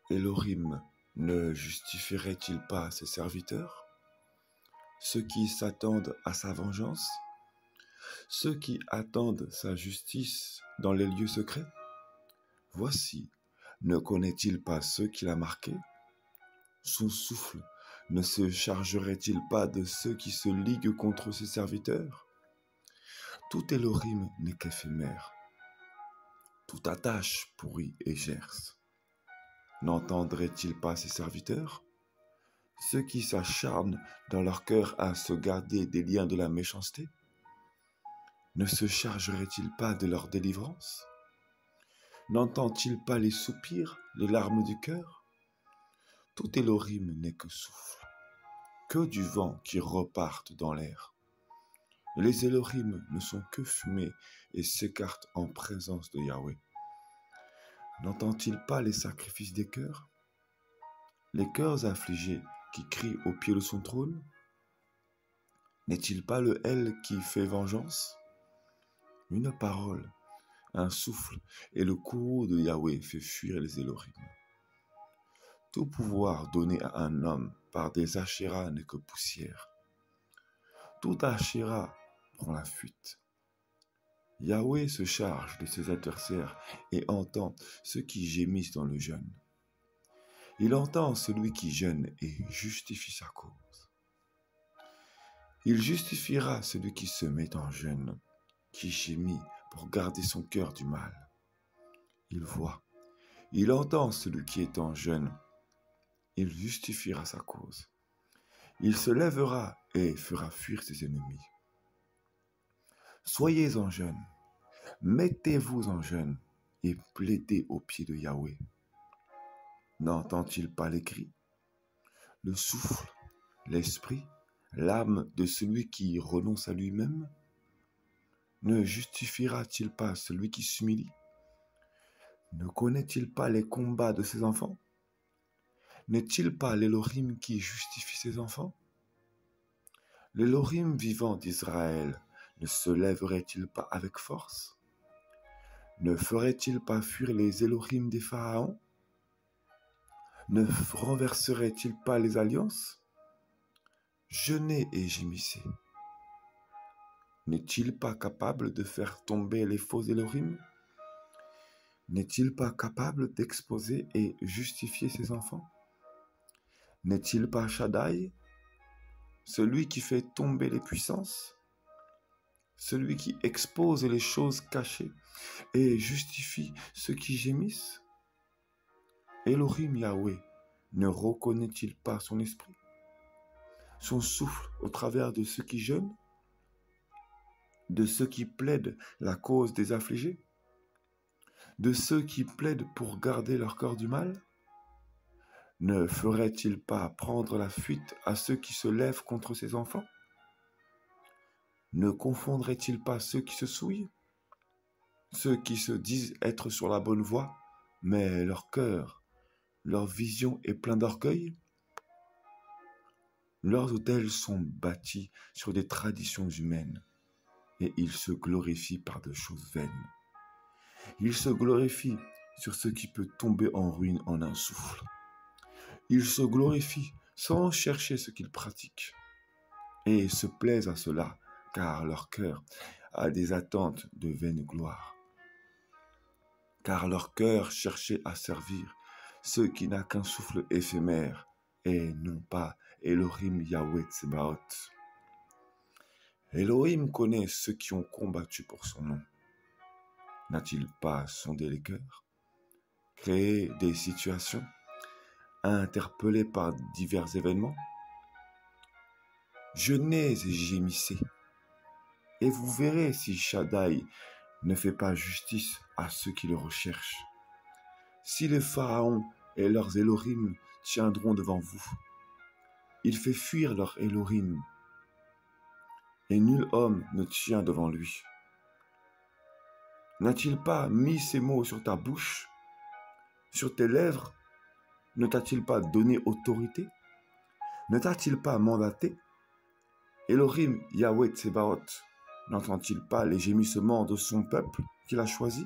Elohim ne justifierait-il pas ses serviteurs, ceux qui s'attendent à sa vengeance, ceux qui attendent sa justice dans les lieux secrets? Voici, ne connaît-il pas ceux qu'il a marqués? Son souffle ne se chargerait-il pas de ceux qui se liguent contre ses serviteurs? Tout Elohim n'est qu'éphémère, toute attache pourrie et gerce. N'entendrait-il pas ses serviteurs? Ceux qui s'acharnent dans leur cœur à se garder des liens de la méchanceté? Ne se chargerait-il pas de leur délivrance? N'entend-il pas les soupirs, les larmes du cœur? Tout Elohim n'est que souffle, que du vent qui reparte dans l'air. Les Elohim ne sont que fumée et s'écartent en présence de Yahweh. N'entend-il pas les sacrifices des cœurs? Les cœurs affligés qui crient au pied de son trône? N'est-il pas le El qui fait vengeance? Une parole, un souffle et le courroux de Yahweh fait fuir les Elohim. Tout pouvoir donné à un homme par des Ashéras n'est que poussière. Tout Ashéra prend la fuite. Yahweh se charge de ses adversaires et entend ceux qui gémissent dans le jeûne. Il entend celui qui jeûne et justifie sa cause. Il justifiera celui qui se met en jeûne, qui gémit pour garder son cœur du mal. Il voit, il entend celui qui est en jeûne. Il justifiera sa cause. Il se lèvera et fera fuir ses ennemis. Soyez en jeûne, mettez-vous en jeûne et plaidez au pied de Yahweh. N'entend-il pas les cris, le souffle, l'esprit, l'âme de celui qui renonce à lui-même? Ne justifiera-t-il pas celui qui s'humilie? Ne connaît-il pas les combats de ses enfants? N'est-il pas l'Elohim qui justifie ses enfants? L'Elohim vivant d'Israël ne se lèverait-il pas avec force? Ne ferait-il pas fuir les Elohim des pharaons? Ne renverserait-il pas les alliances? Jeûnez et gémissez. N'est-il pas capable de faire tomber les faux Elohim? N'est-il pas capable d'exposer et justifier ses enfants? N'est-il pas Shaddai, celui qui fait tomber les puissances, celui qui expose les choses cachées et justifie ceux qui gémissent? Elohim Yahweh ne reconnaît-il pas son esprit, son souffle au travers de ceux qui jeûnent, de ceux qui plaident la cause des affligés, de ceux qui plaident pour garder leur cœur du mal? Ne ferait-il pas prendre la fuite à ceux qui se lèvent contre ses enfants? Ne confondrait-il pas ceux qui se souillent, ceux qui se disent être sur la bonne voie, mais leur cœur, leur vision est plein d'orgueil? Leurs autels sont bâtis sur des traditions humaines, et ils se glorifient par de choses vaines. Ils se glorifient sur ce qui peut tomber en ruine en un souffle. Ils se glorifient sans chercher ce qu'ils pratiquent, et se plaisent à cela, car leur cœur a des attentes de vaine gloire. Car leur cœur cherchait à servir ceux qui n'a qu'un souffle éphémère, et non pas Elohim Yahweh Tsebaoth. Elohim connaît ceux qui ont combattu pour son nom. N'a-t-il pas sondé les cœurs, créé des situations, interpellé par divers événements? Jeûnez et gémissez, et vous verrez si Shaddai ne fait pas justice à ceux qui le recherchent. Si les pharaons et leurs Elohim tiendront devant vous, il fait fuir leurs Elohim, et nul homme ne tient devant lui. N'a-t-il pas mis ces mots sur ta bouche, sur tes lèvres? Ne t'a-t-il pas donné autorité? Ne t'a-t-il pas mandaté? Elohim Yahweh Tsebaoth n'entend-il pas les gémissements de son peuple qu'il a choisi?